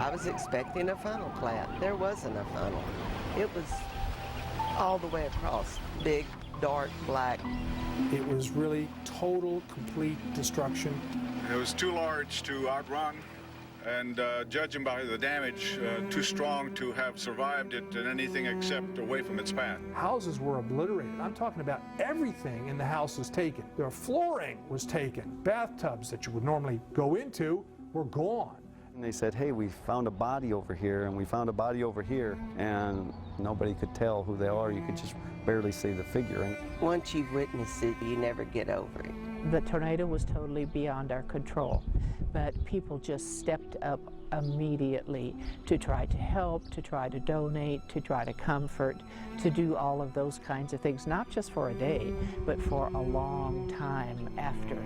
I was expecting a funnel cloud. There wasn't a funnel. It was all the way across, big, dark, black. It was really total, complete destruction. It was too large to outrun, and judging by the damage, too strong to have survived it in anything except away from its path. Houses were obliterated. I'm talking about everything in the house was taken. Their flooring was taken. Bathtubs that you would normally go into were gone. And they said, hey, we found a body over here, and we found a body over here, and nobody could tell who they are. You could just barely see the figure. And once you witness it, you never get over it. The tornado was totally beyond our control, but people just stepped up immediately to try to help, to try to donate, to try to comfort, to do all of those kinds of things, not just for a day, but for a long time after.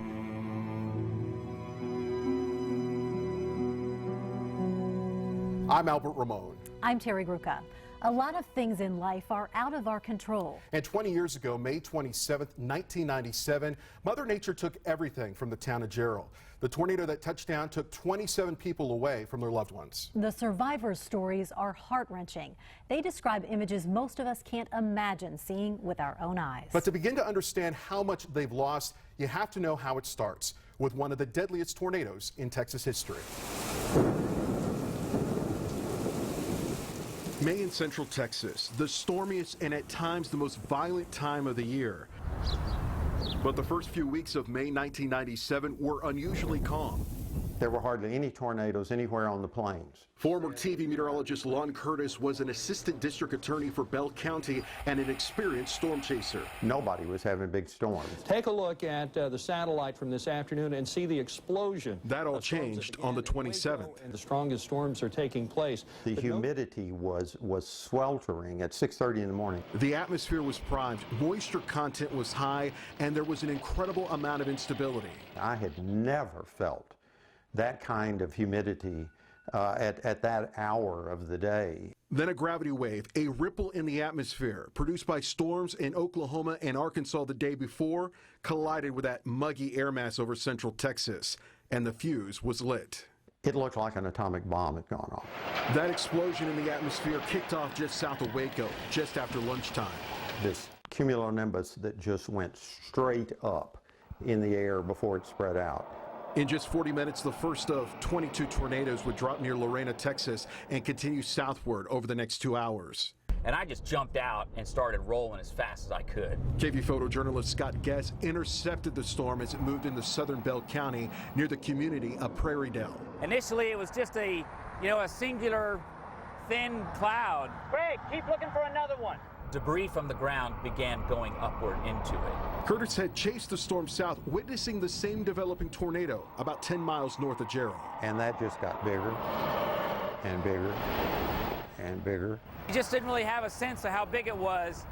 I'm Albert Ramon. I'm Terry Gruca. A lot of things in life are out of our control. And 20 years ago, May 27th, 1997, Mother Nature took everything from the town of Jarrell. The tornado that touched down took 27 people away from their loved ones. The survivors' stories are heart-wrenching. They describe images most of us can't imagine seeing with our own eyes. But to begin to understand how much they've lost, you have to know how it starts with one of the deadliest tornadoes in Texas history. May in Central Texas, the stormiest and at times the most violent time of the year. But the first few weeks of May 1997 were unusually calm. There were hardly any tornadoes anywhere on the plains. Former TV meteorologist Lon Curtis was an assistant district attorney for Bell County and an experienced storm chaser. Nobody was having big storms. Take a look at the satellite from this afternoon and see the explosion. That all changed on the 27th. And the strongest storms are taking place. The humidity was sweltering at 6:30 in the morning. The atmosphere was primed, moisture content was high, and there was an incredible amount of instability. I had never felt that kind of humidity at that hour of the day. Then a gravity wave, a ripple in the atmosphere produced by storms in Oklahoma and Arkansas the day before, collided with that muggy air mass over central Texas, and the fuse was lit. It looked like an atomic bomb had gone off. That explosion in the atmosphere kicked off just south of Waco, just after lunchtime. This cumulonimbus that just went straight up in the air before it spread out. In just 40 minutes, the first of 22 tornadoes would drop near Lorena, Texas, and continue southward over the next 2 hours. And I just jumped out and started rolling as fast as I could. KVUE photojournalist Scott Guess intercepted the storm as it moved into southern Bell County near the community of Prairie Dell. Initially, it was just a singular thin cloud. Greg, keep looking for another one. Debris from the ground began going upward into it. Curtis had chased the storm south, witnessing the same developing tornado about 10 miles north of Jarrell. And that just got bigger and bigger and bigger. You just didn't really have a sense of how big it was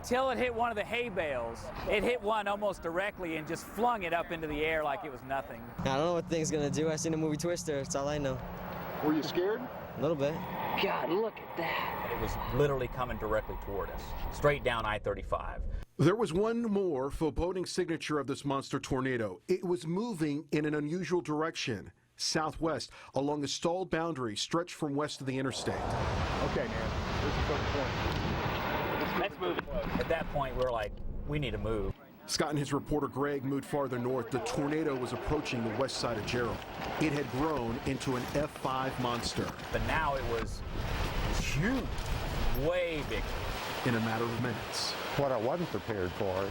until it hit one of the hay bales. It hit one almost directly and just flung it up into the air like it was nothing. I don't know what the thing's gonna do. I seen the movie Twister, that's all I know. Were you scared? A little bit. God, look at that. It was literally coming directly toward us, straight down I-35. There was one more foreboding signature of this monster tornado. It was moving in an unusual direction, southwest, along a stalled boundary stretched from west of the interstate. Okay, man, here's the focal point. Let's move it. At that point, we were like, we need to move. Scott and his reporter Greg moved farther north. The tornado was approaching the west side of Jarrell. It had grown into an F5 monster. But now it was huge, way bigger. In a matter of minutes. What I wasn't prepared for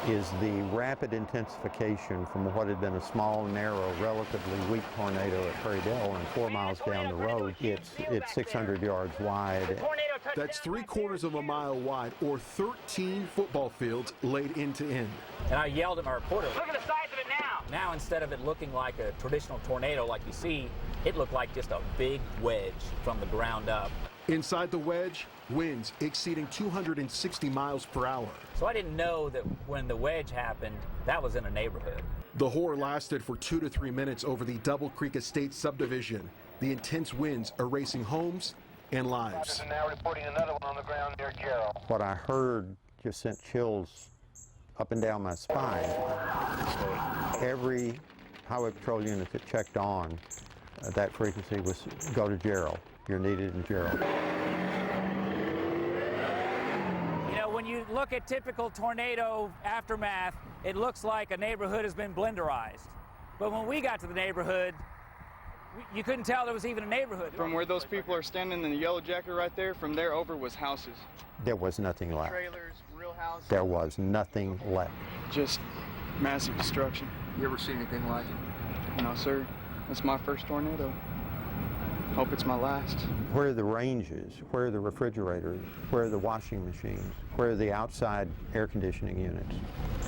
is the rapid intensification from what had been a small, narrow, relatively weak tornado at Prairie Dell, and 4 miles down the road, it's 600 yards wide. That's 3/4 of a mile wide, or 13 football fields laid end to end. And I yelled at my reporter, look at the size of it now! Now, instead of it looking like a traditional tornado like you see, it looked like just a big wedge from the ground up. Inside the wedge, winds exceeding 260 miles per hour. So I didn't know that when the wedge happened, that was in a neighborhood. The horror lasted for 2 to 3 minutes over the Double Creek Estate subdivision, the intense winds erasing homes and lives. Now reporting another one on the ground near Jarrell. What I heard just sent chills up and down my spine. Every highway patrol unit that checked on that frequency was go to Jarrell. You're needed in Jarrell. You know, when you look at typical tornado aftermath, it looks like a neighborhood has been blenderized. But when we got to the neighborhood, you couldn't tell there was even a neighborhood. From where those people are standing in the yellow jacket right there, from there over was houses. There was nothing left. Trailers, real houses. There was nothing left. Just massive destruction. You ever seen anything like it? No, sir. That's my first tornado. Hope it's my last. Where are the ranges? Where are the refrigerators? Where are the washing machines? Where are the outside air conditioning units?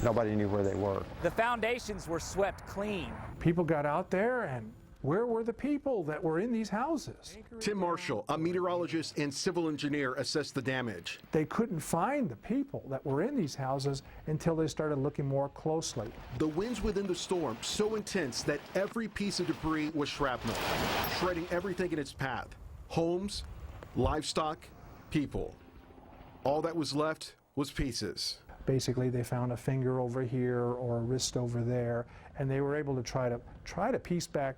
Nobody knew where they were. The foundations were swept clean. People got out there, and where were the people that were in these houses? Tim Marshall, a meteorologist and civil engineer, assessed the damage. They couldn't find the people that were in these houses until they started looking more closely. The winds within the storm so intense that every piece of debris was shrapnel, shredding everything in its path. Homes, livestock, people. All that was left was pieces. Basically, they found a finger over here or a wrist over there, and they were able to try to piece back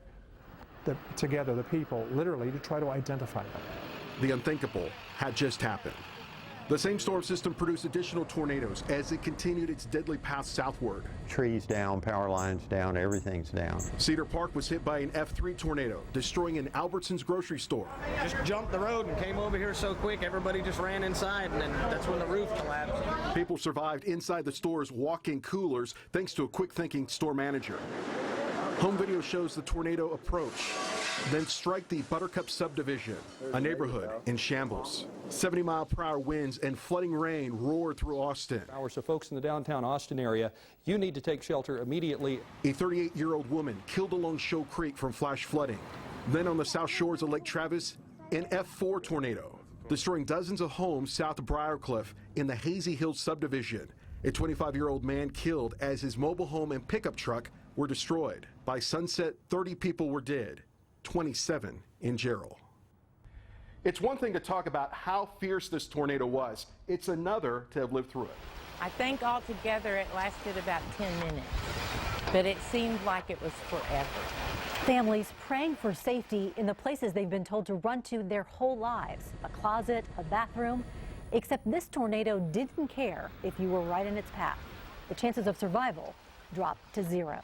together the people, literally, to try to identify them. The unthinkable had just happened. The same storm system produced additional tornadoes as it continued its deadly path southward. Trees down, power lines down, everything's down. Cedar Park was hit by an F3 tornado, destroying an Albertsons grocery store. Just jumped the road and came over here so quick, everybody just ran inside, and then that's when the roof collapsed. People survived inside the store's walk-in coolers thanks to a quick-thinking store manager. Home video shows the tornado approach, then strike the Buttercup subdivision, a neighborhood in shambles. 70-mile-per-hour winds and flooding rain roared through Austin. So folks in the downtown Austin area, you need to take shelter immediately. A 38-year-old woman killed along Show Creek from flash flooding. Then on the south shores of Lake Travis, an F4 tornado, destroying dozens of homes south of Briarcliff in the Hazy Hills subdivision. A 25-year-old man killed as his mobile home and pickup truck were destroyed. By sunset, 30 people were dead, 27 in Jarrell. It's one thing to talk about how fierce this tornado was. It's another to have lived through it. I think altogether it lasted about 10 minutes, but it seemed like it was forever. Families praying for safety in the places they've been told to run to their whole lives, a closet, a bathroom, except this tornado didn't care if you were right in its path. The chances of survival dropped to 0.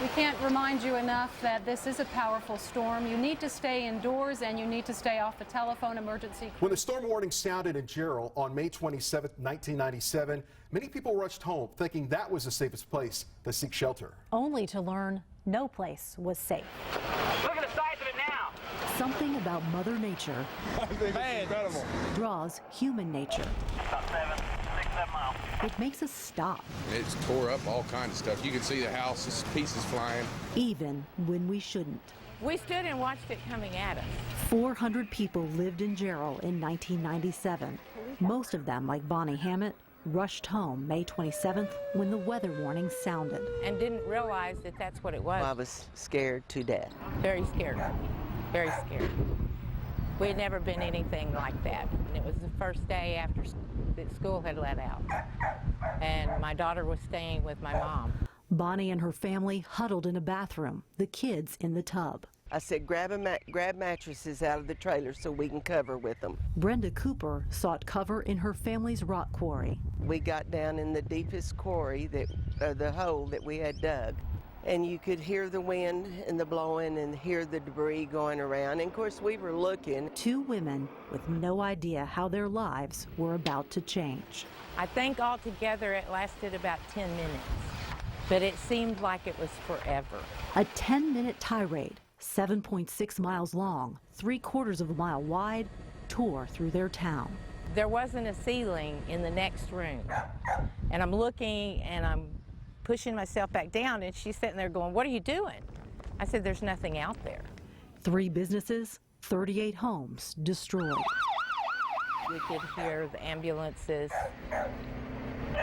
We can't remind you enough that this is a powerful storm. You need to stay indoors and you need to stay off the telephone emergency. When the storm warning sounded in Jarrell on May 27, 1997, many people rushed home thinking that was the safest place to seek shelter. Only to learn no place was safe. Look at the size of it now. Something about Mother Nature Incredible. draws human nature. About 6-7 miles. It makes us stop. It's tore up all kinds of stuff. You can see the houses, pieces flying. Even when we shouldn't. We stood and watched it coming at us. 400 people lived in Jarrell in 1997. Most of them, like Bonnie Hammett, rushed home May 27th when the weather warning sounded. And didn't realize that that's what it was. I was scared to death. Very scared. Very scared. We had never been anything like that. And it was the first day after that school had let out. And my daughter was staying with my mom. Bonnie and her family huddled in a bathroom, the kids in the tub. I said, grab mattresses out of the trailer so we can cover with them. Brenda Cooper sought cover in her family's rock quarry. We got down in the deepest quarry, the hole that we had dug. And you could hear the wind and the blowing and hear the debris going around. And of course, we were looking. 2 women with no idea how their lives were about to change. I think altogether it lasted about 10 minutes, but it seemed like it was forever. A 10-minute tirade, 7.6 miles long, 3/4 of a mile wide, tore through their town. There wasn't a ceiling in the next room. And I'm looking and I'm pushing myself back down, and she's sitting there going, "What are you doing?" I said, "There's nothing out there." 3 businesses, 38 homes destroyed. We could hear the ambulances,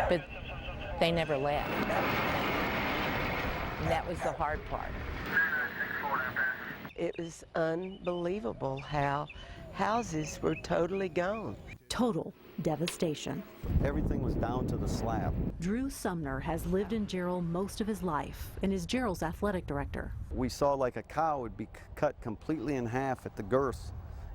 but they never left. And that was the hard part. It was unbelievable how houses were totally gone. Total devastation. Everything was down to the slab. Drew Sumner has lived in Jarrell most of his life and is Jarrell's athletic director. We saw like a cow would be cut completely in half at the girth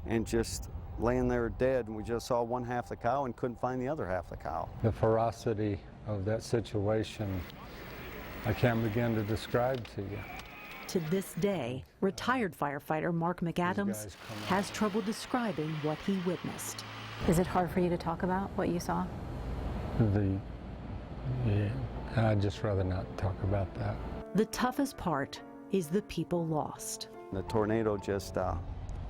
and just laying there dead, and we just saw one half the cow and couldn't find the other half the cow. The ferocity of that situation, I can't begin to describe to you. To this day, retired firefighter Mark McAdams has trouble describing what he witnessed. Is it hard for you to talk about what you saw? I'd just rather not talk about that. The toughest part is the people lost. The tornado just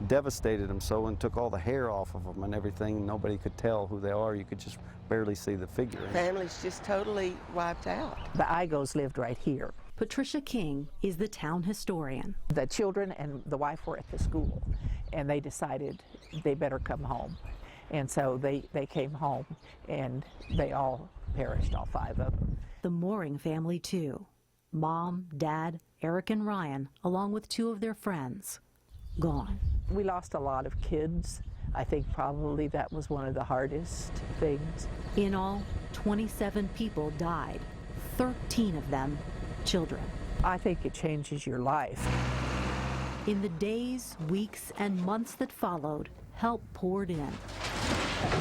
devastated them so and took all the hair off of them and everything. Nobody could tell who they are. You could just barely see the figure. Families just totally wiped out. The Igos lived right here. Patricia King is the town historian. The children and the wife were at the school, and they decided they better come home. And so they came home, and they all perished, all 5 of them. The Mooring family, too. Mom, Dad, Eric, and Ryan, along with 2 of their friends, gone. We lost a lot of kids. I think probably that was one of the hardest things. In all, 27 people died, 13 of them children. I think it changes your life. In the days, weeks, and months that followed, help poured in.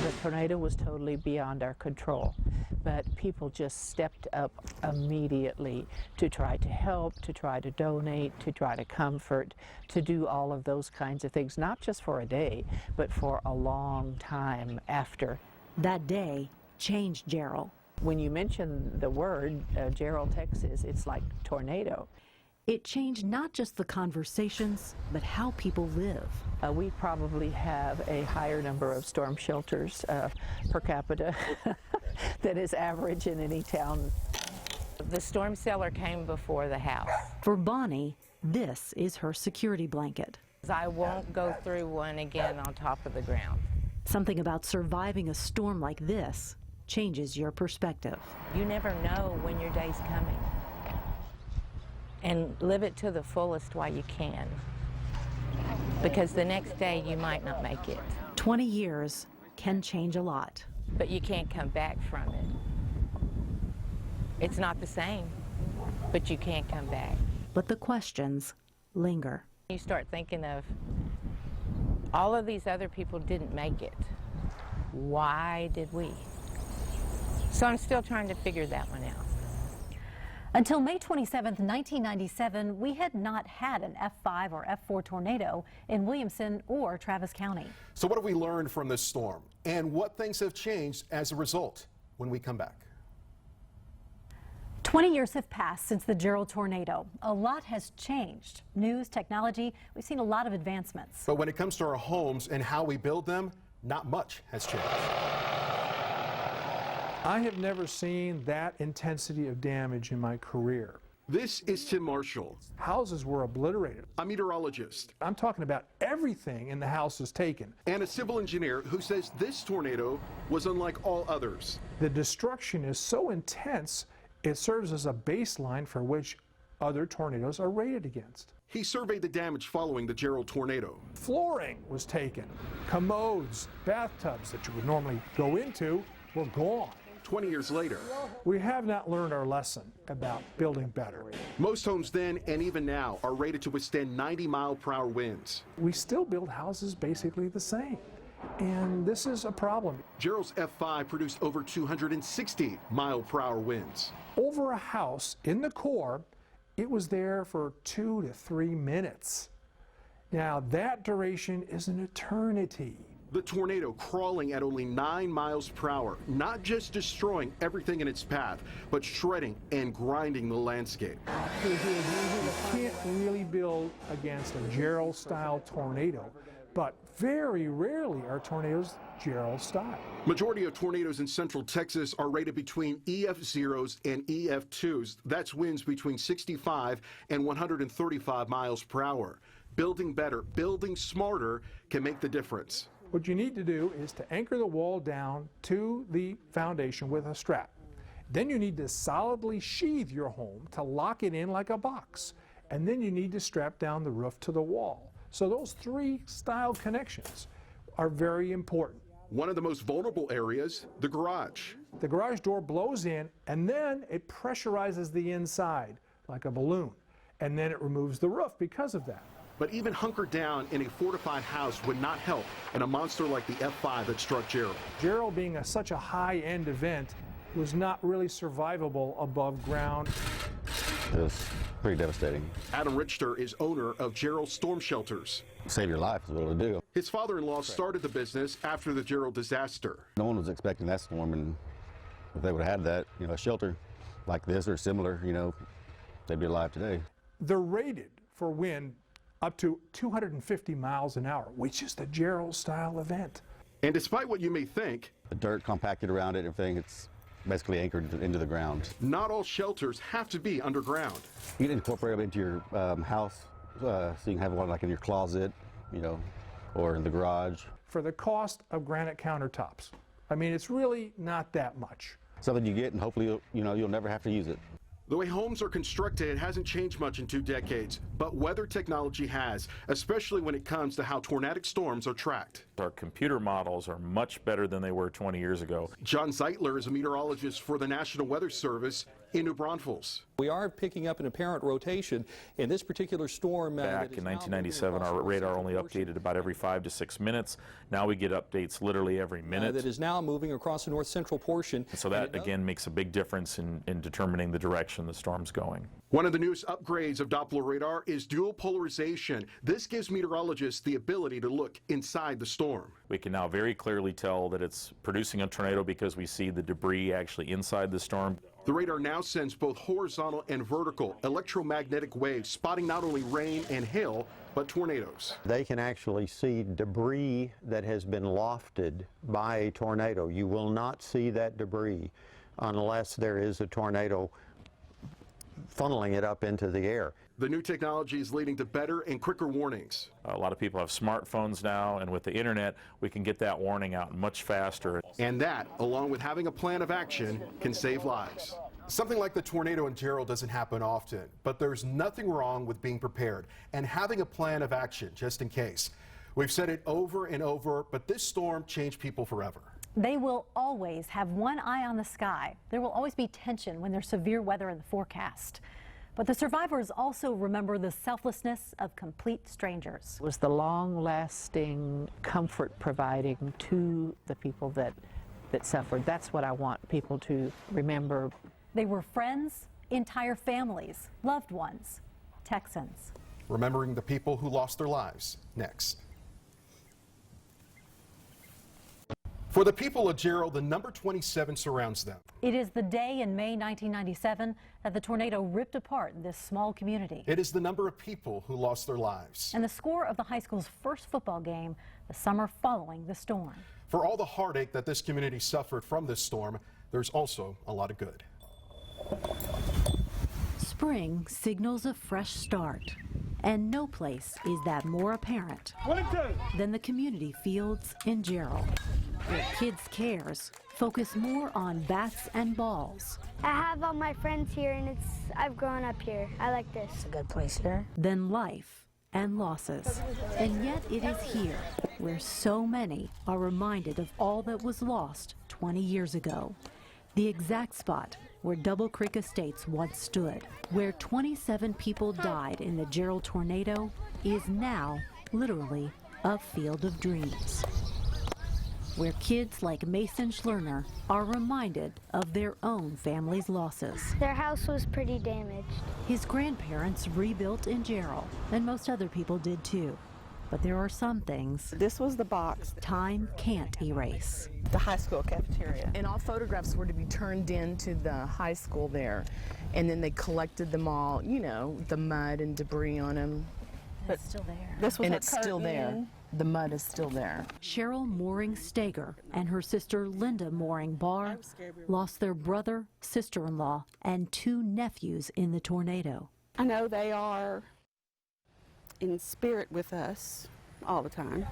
The tornado was totally beyond our control, but people just stepped up immediately to try to help, to try to donate, to try to comfort, to do all of those kinds of things, not just for a day, but for a long time after. That day changed Jarrell. When you mention the word Jarrell, Texas, it's like tornado. It changed not just the conversations, but how people live. We probably have a higher number of storm shelters per capita than is average in any town. The storm cellar came before the house. For Bonnie, this is her security blanket. I won't go through one again on top of the ground. Something about surviving a storm like this changes your perspective. You never know when your day's coming. And live it to the fullest while you can. Because the next day you might not make it. 20 years can change a lot. But you can't come back from it. It's not the same, but you can't come back. But the questions linger. You start thinking of all of these other people didn't make it. Why did we? So I'm still trying to figure that one out. Until May 27, 1997, we had not had an F5 or F4 tornado in Williamson or Travis County. So what have we learned from this storm? And what things have changed as a result when we come back? 20 years have passed since the Jarrell tornado. A lot has changed. News, technology, we've seen a lot of advancements. But when it comes to our homes and how we build them, not much has changed. I have never seen that intensity of damage in my career. This is Tim Marshall. Houses were obliterated. A meteorologist. I'm talking about everything in the house is taken. And a civil engineer who says this tornado was unlike all others. The destruction is so intense, it serves as a baseline for which other tornadoes are rated against. He surveyed the damage following the Jarrell tornado. Flooring was taken. Commodes, bathtubs that you would normally go into were gone. 20 years later, we have not learned our lesson about building better. Most homes then and even now are rated to withstand 90-mile-per-hour winds. We still build houses basically the same, and this is a problem. Jarrell's F5 produced over 260-mile-per-hour winds. Over a house in the core, it was there for 2 to 3 minutes. Now that duration is an eternity. The tornado crawling at only 9 miles per hour, not just destroying everything in its path, but shredding and grinding the landscape. You can't really build against a Jarrell-style tornado, but very rarely are tornadoes Jarrell-style. Majority of tornadoes in central Texas are rated between EF0s and EF2s. That's winds between 65 and 135 miles per hour. Building better, building smarter can make the difference. What you need to do is to anchor the wall down to the foundation with a strap. Then you need to solidly sheathe your home to lock it in like a box. And then you need to strap down the roof to the wall. So those 3 style connections are very important. One of the most vulnerable areas, the garage. The garage door blows in, and then it pressurizes the inside like a balloon, and then it removes the roof because of that. But even hunkered down in a fortified house would not help in a monster like the F5 that struck Jarrell. Jarrell, being such a high-end event, was not really survivable above ground. It was pretty devastating. Adam Richter is owner of Jarrell Storm Shelters. Save your life is what it'll do. His father-in-law started the business after the Jarrell disaster. No one was expecting that storm, and if they would have had that, a shelter like this or similar, they'd be alive today. They're rated for wind up to 250 miles an hour, which is the Jarrell-style event. And despite what you may think, the dirt compacted around it, everything, it's basically anchored into the ground. Not all shelters have to be underground. You can incorporate them into your house, so you can have one like in your closet, or in the garage. For the cost of granite countertops, I mean, it's really not that much. Something you get, and hopefully you'll never have to use it. The way homes are constructed hasn't changed much in 2 decades, but weather technology has, especially when it comes to how tornadic storms are tracked. Our computer models are much better than they were 20 years ago. John Zeitler is a meteorologist for the National Weather Service in New Braunfels. We are picking up an apparent rotation in this particular storm. Back in 1997, our radar only updated about every 5 to 6 minutes. Now we get updates literally every minute. That is now moving across the north central portion. So that, again, makes a big difference in determining the direction the storm's going. One of the newest upgrades of Doppler radar is dual polarization. This gives meteorologists the ability to look inside the storm. We can now very clearly tell that it's producing a tornado because we see the debris actually inside the storm. The radar now sends both horizontal and vertical electromagnetic waves, spotting not only rain and hail, but tornadoes. They can actually see debris that has been lofted by a tornado. You will not see that debris unless there is a tornado funneling it up into the air. The new technology is leading to better and quicker warnings. A lot of people have smartphones now, and with the internet, we can get that warning out much faster. And that, along with having a plan of action, can save lives. Something like the tornado in Jarrell doesn't happen often, but there's nothing wrong with being prepared and having a plan of action just in case. We've said it over and over, but this storm changed people forever. They will always have one eye on the sky. There will always be tension when there's severe weather in the forecast. But the survivors also remember the selflessness of complete strangers. It was the long-lasting comfort providing to the people that suffered. That's what I want people to remember. They were friends, entire families, loved ones, Texans. Remembering the people who lost their lives, next. For the people of Jarrell, the number 27 surrounds them. It is the day in May 1997 that the tornado ripped apart this small community. It is the number of people who lost their lives. And the score of the high school's first football game the summer following the storm. For all the heartache that this community suffered from this storm, there's also a lot of good. Spring signals a fresh start, and no place is that more apparent than the community fields in Jarrell, where kids' cares focus more on bats and balls. I have all my friends here, and I've grown up here. I like this. It's a good place here. Than life and losses. And yet it is here where so many are reminded of all that was lost 20 years ago. The exact spot where Double Creek Estates once stood, where 27 people died in the Jarrell tornado, is now literally a field of dreams, where kids like Mason Schlerner are reminded of their own family's losses. Their house was pretty damaged. His grandparents rebuilt in Jarrell, and most other people did too. But there are some things this was the box time can't erase. The high school cafeteria. And all photographs were to be turned into the high school there. And then they collected them all, you know, the mud and debris on them. But it's still there. This was it's still there. The mud is still there. Cheryl Mooring Stager and her sister Linda Mooring Barr lost their brother, sister-in-law, and 2 nephews in the tornado. I know they are in spirit with us all the time.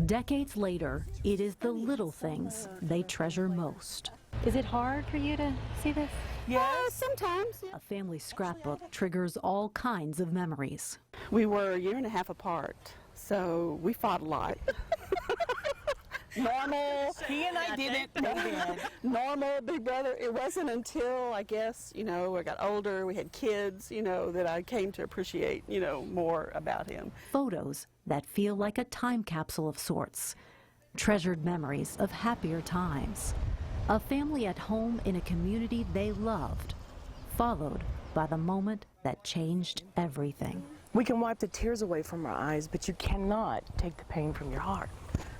Decades later, it is the little things they treasure most. Is it hard for you to see this? Yes, sometimes. A family scrapbook triggers all kinds of memories. We were a year and a half apart, so we fought a lot. normal. He and I did it. Normal Big Brother. It wasn't until, I guess, I got older, we had kids, that I came to appreciate, more about him. Photos that feel like a time capsule of sorts. Treasured memories of happier times. A family at home in a community they loved, followed by the moment that changed everything. We can wipe the tears away from our eyes, but you cannot take the pain from your heart.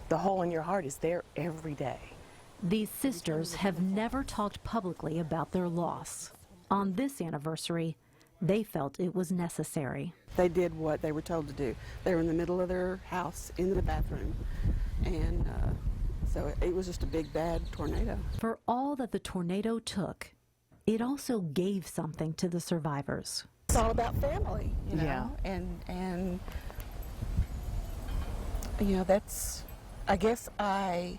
The hole in your heart is there every day. These sisters have never talked publicly about their loss. On this anniversary, they felt it was necessary. They did what they were told to do. They were in the middle of their house, in the bathroom, and so it was just a big, bad tornado. For all that the tornado took, it also gave something to the survivors. It's all about family, Yeah. and that's, I guess I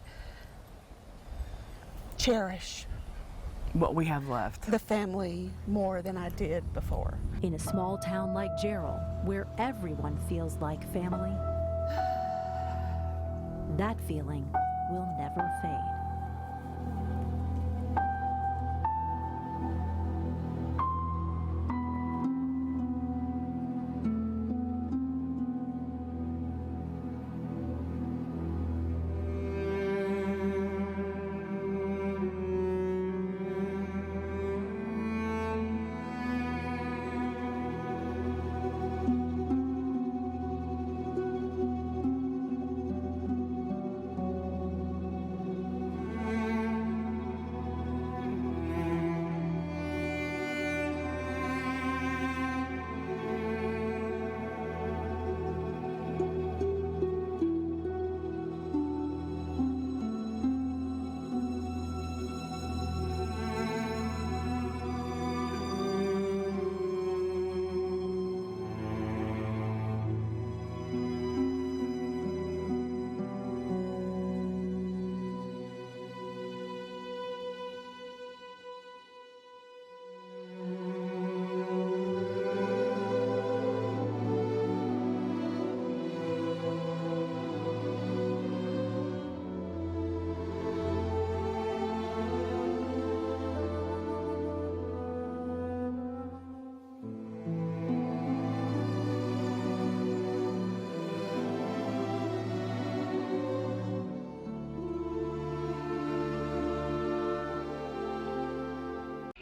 cherish what we have left. The family more than I did before. In a small town like Jarrell, where everyone feels like family, that feeling will never fade.